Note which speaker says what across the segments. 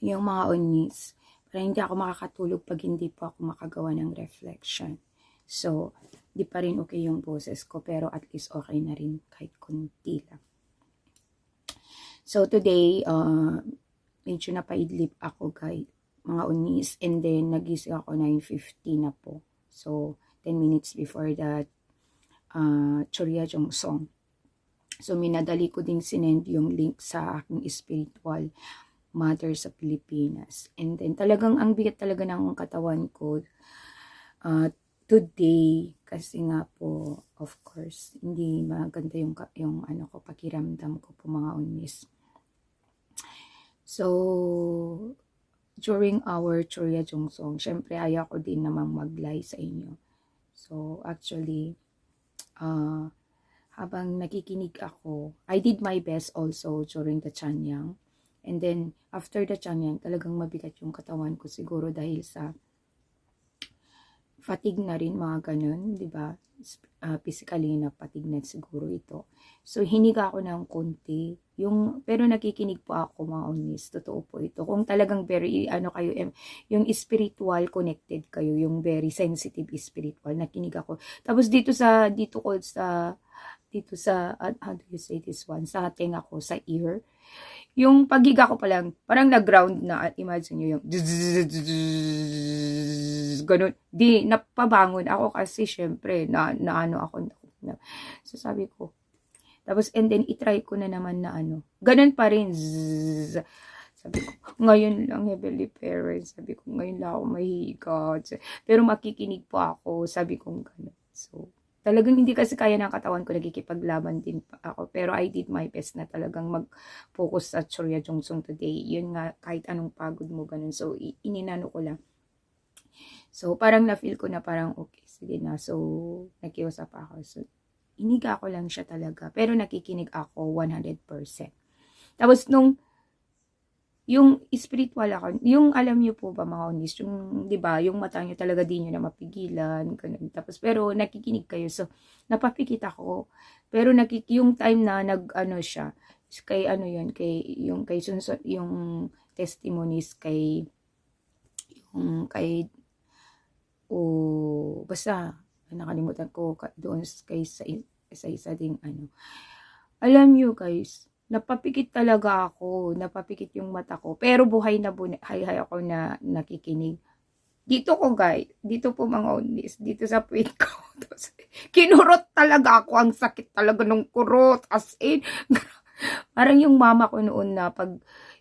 Speaker 1: yung mga unis. Pero hindi ako makakatulog pag hindi po ako makagawa ng reflection. So, di pa rin okay yung boses ko, pero at least okay na rin kahit konti lang. So, today, medyo napaidlip ako guys, mga unis, and then nagising ako 9:50 na po. So, 10 minutes before that, Chorya Jongsong. So, minadali ko ding sinend yung link sa aking spiritual mother sa Pilipinas. And then, talagang ang bigat talaga ng katawan ko today, kasi nga po, of course, hindi maganda yung ano ko, pakiramdam ko po mga unis. So, during our Chorya Jongsong, syempre ayaw ko din namang mag-lie sa inyo. So, actually, habang nakikinig ako, I did my best also during the Chanyang. And then, after the Chanyang, talagang mabigat yung katawan ko siguro dahil sa fatigue na rin, mga ganun, di ba? Physically na fatigue na siguro ito. So, hiniga ako ng konti. Pero nakikinig po ako, mga unis. Totoo po ito. Kung talagang very, kayo, yung spiritual connected kayo, yung very sensitive spiritual, nakinig ako. Tapos dito sa, how do you say this one? Sa tenga ko, sa ear. Yung paghiga ko pa lang, parang nag-ground na, at imagine nyo yung ganun. Di, napabangon ako kasi syempre, ano ako, so sabi ko, tapos and then itry ko na naman na ganun pa rin, sabi ko, ngayon lang, Heavenly Parents, sabi ko, ngayon lang ako mahihiga, pero makikinig po ako, sabi ko ganun. So, talagang hindi kasi kaya ng katawan ko, nagkikipaglaban din ako. Pero I did my best na talagang mag-focus sa Chorya Jongsong today. Yun nga, kahit anong pagod mo, ganun. So, ininano ko lang. So, parang na-feel ko na parang, okay, sige na. So, nakiusap ako. So, iniga ko lang siya talaga. Pero nakikinig ako 100%. Tapos, yung spiritual ako, yung alam niyo po ba mga unis, yung 'di ba, yung mata niyo talaga di niyo na mapigilan, ganun. Tapos pero nakikinig kayo. So napapikit ako. Pero yung time na siya, kay yun, kay Sunsun, yung testimonies kay basta nakalimutan ko doon kay sa isa ding Alam niyo guys, napapikit talaga ako, napapikit yung mata ko. Pero buhay ako na nakikinig. Dito ko guys, dito po mga unis, dito sa puwit ko. Kinurot talaga ako, ang sakit talaga ng kurot. As in, parang yung mama ko noon na pag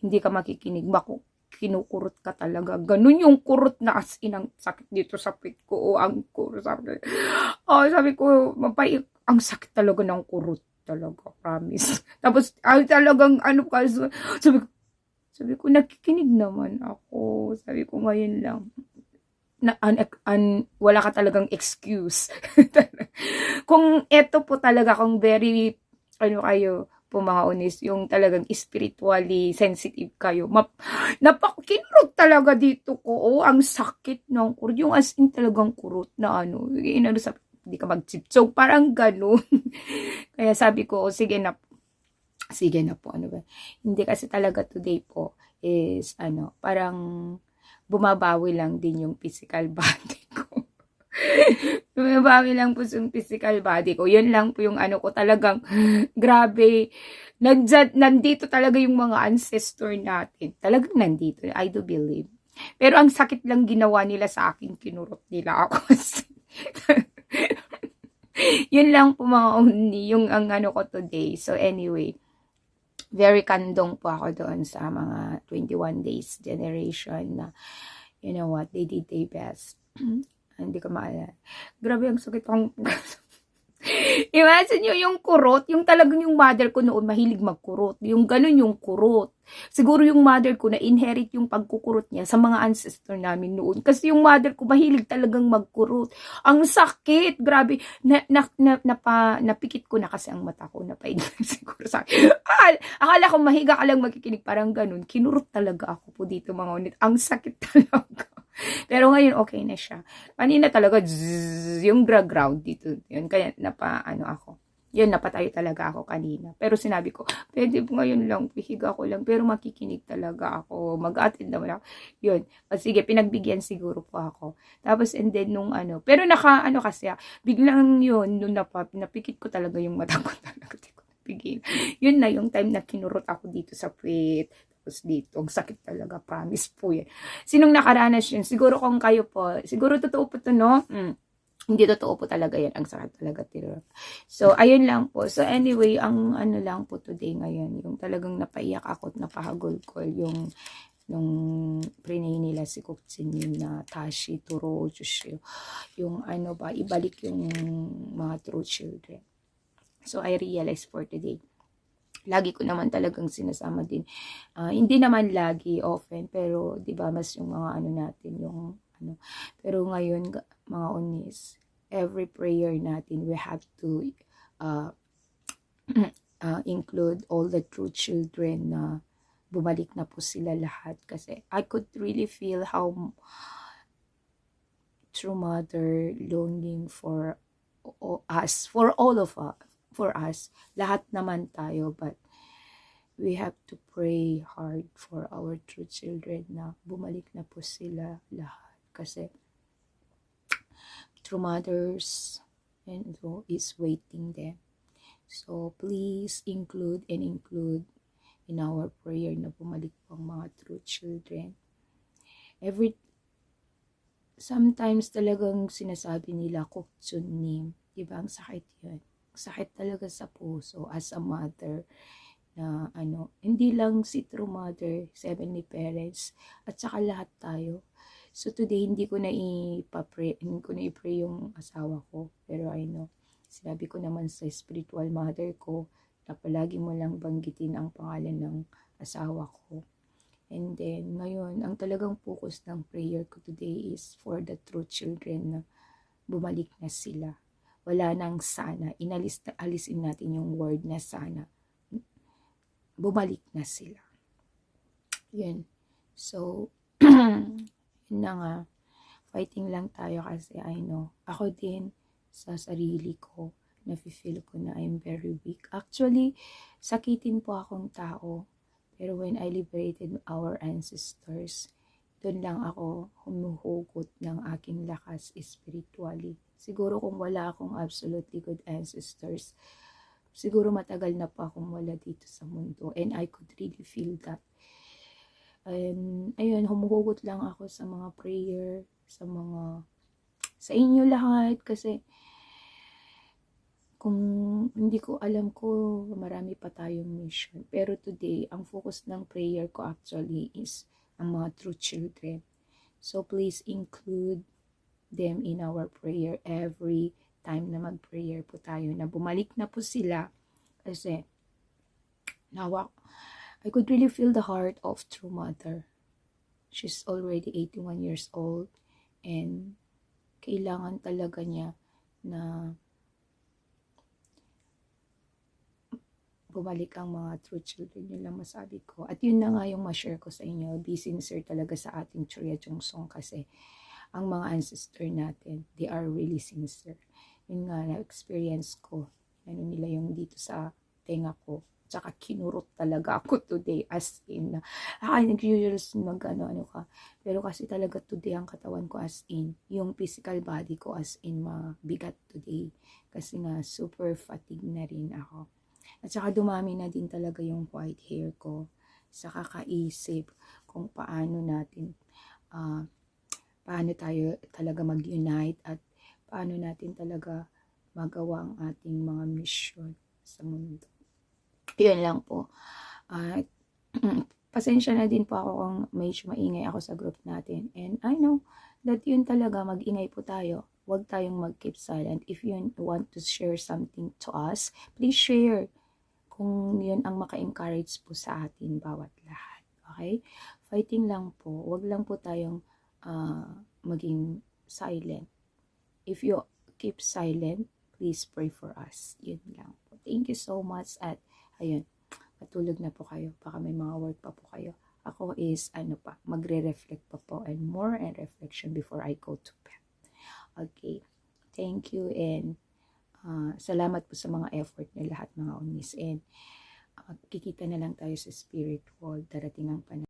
Speaker 1: hindi ka makikinig, kinukurot ka talaga. Ganun yung kurot na as in, ang sakit dito sa puwit ko. Ang kurot, sabi ko, ang sakit talaga ng kurot. Talaga, promise. Tapos, talagang, sabi ko, nakikinig naman ako. Sabi ko, ngayon lang, wala ka talagang excuse. Kung eto po talaga, kung very, kayo, po mga unis, yung talagang spiritually sensitive kayo, napakinurot talaga dito ko, ang sakit ng kurot, yung as in talagang kurot na sabi, hindi ka mag-chipsog, parang gano'n. Kaya sabi ko, sige na po, Hindi kasi talaga today po is, parang bumabawi lang din yung physical body ko. Bumabawi lang po yung physical body ko. Yun lang po yung ko, talagang, grabe. Nandito talaga yung mga ancestor natin. Talagang nandito, I do believe. Pero ang sakit lang ginawa nila sa akin, kinurot nila ako. Yun lang po mga yung ang ko today. So anyway, very kandong po ako doon sa mga 21 days generation na, you know what, they did their best. Hindi ko maalala. Grabe ang sakit ang imagine nyo yung kurot, yung talagang yung mother ko noon mahilig magkurot. Yung ganun yung kurot. Siguro yung mother ko na-inherit yung pagkukurot niya sa mga ancestor namin noon. Kasi yung mother ko mahilig talagang magkurot. Ang sakit, grabe. Napikit ko na kasi ang mata ko. Napaidin siguro sa akin. Akala ko mahiga ka lang magkikinig, parang ganun. Kinurot talaga ako po dito mga unit. Ang sakit talaga. Pero ngayon, okay na siya. Kanina talaga, yung ground dito. Yun, kaya ako. Yun, napatayo talaga ako kanina. Pero sinabi ko, pwede ngayon lang, pihiga ko lang, pero makikinig talaga ako, mag-attend naman ako. Yun, sige, pinagbigyan siguro po ako. Tapos, and then, nung ano, pero kasi, biglang yun, nung napikit ko talaga yung mata ko talaga, di ko napigil. Yun na, yung time na kinurot ako dito sa puwet, tapos dito, ang sakit talaga, promise po yan. Sinong nakaranas yun? Siguro kung kayo po, siguro totoo po to, no? Hindi totoo po talaga yan. Ang sakit talaga tiro. So, ayun lang po. So, anyway, ang ano lang po today ngayon, yung talagang napaiyak ako at napahagulkol yung nung prinay nila si Kuksin yun na Tashi, Turo, Chusho, yung ano ba, ibalik yung mga true children. So, I realized for today, lagi ko naman talagang sinasama din. Hindi naman lagi, often, pero 'di ba mas yung mga ano natin, yung ano. Pero ngayon, mga onis, every prayer natin, we have to uh, include all the true children na bumalik na po sila lahat. Kasi I could really feel how true mother longing for us, for all of us, for us. Lahat naman tayo, but we have to pray hard for our true children na bumalik na po sila lahat. Kasi true mothers and so is waiting them. So please include in our prayer na bumalik po ang mga true children. Sometimes talagang sinasabi nila Kuksunim, diba? Ang sakit yun. Ang sakit talaga sa puso as a mother na ano, hindi lang si true mother, heavenly parents, at saka lahat tayo. So today, hindi ko na i-pray yung asawa ko, pero I know, sinabi ko naman sa spiritual mother ko, na palagi mo lang banggitin ang pangalan ng asawa ko. And then, ngayon, ang talagang focus ng prayer ko today is for the true children na bumalik na sila. Wala nang sana. Alisin natin yung word na sana. Bumalik na sila. Yun. So, yun na nga. Fighting lang tayo kasi I know. Ako din, sa sarili ko, nafe-feel ko na I'm very weak. Actually, sakitin po akong tao. Pero when I liberated our ancestors, doon lang ako humuhugot ng aking lakas spiritually. Siguro kung wala akong absolutely good ancestors, siguro matagal na pa akong wala dito sa mundo. And I could really feel that. And ayun, humuhugot lang ako sa mga prayer, sa inyo lahat, kasi kung hindi ko alam ko, marami pa tayong mission. Pero today, ang focus ng prayer ko actually is ang mga true children. So please include them in our prayer every time na mag-prayer po tayo, na bumalik na po sila. Kasi nawa, I could really feel the heart of true mother. She's already 81 years old, and kailangan talaga niya na bumalik ang mga true children. Yun lang masabi ko. At yun na nga yung ma-share ko sa inyo. Be sincere talaga sa ating Churya Song, kasi ang mga ancestor natin, they are really sincere. Yun nga, na-experience ko. Ano nila yung dito sa tenga ko. Tsaka kinurot talaga ako today, as in. Nag-usually mag-ano ka. Pero kasi talaga today ang katawan ko as in. Yung physical body ko as in mabigat today. Kasi nga super fatigue na rin ako. At saka dumami na din talaga yung white hair ko. Sa kakaisip kung paano natin, paano tayo talaga mag-unite at paano natin talaga magawa ang ating mga mission sa mundo. Yun lang po. Pasensya na din po ako kung medyo maingay ako sa group natin. And I know that yun talaga, mag-ingay po tayo. Huwag tayong mag-keep silent. If you want to share something to us, please share. Kung yun ang maka-encourage po sa atin, bawat lahat. Okay? Fighting lang po. Huwag lang po tayong maging silent. If you keep silent, please pray for us. Yun lang po. Thank you so much. At ayun, matulog na po kayo. Baka may mga work pa po kayo. Ako is, magre-reflect pa po and more and reflection before I go to bed. Okay. Thank you, and Salamat po sa mga effort niyo lahat mga unis. And kikita na lang tayo sa spirit world. Darating ang panahon.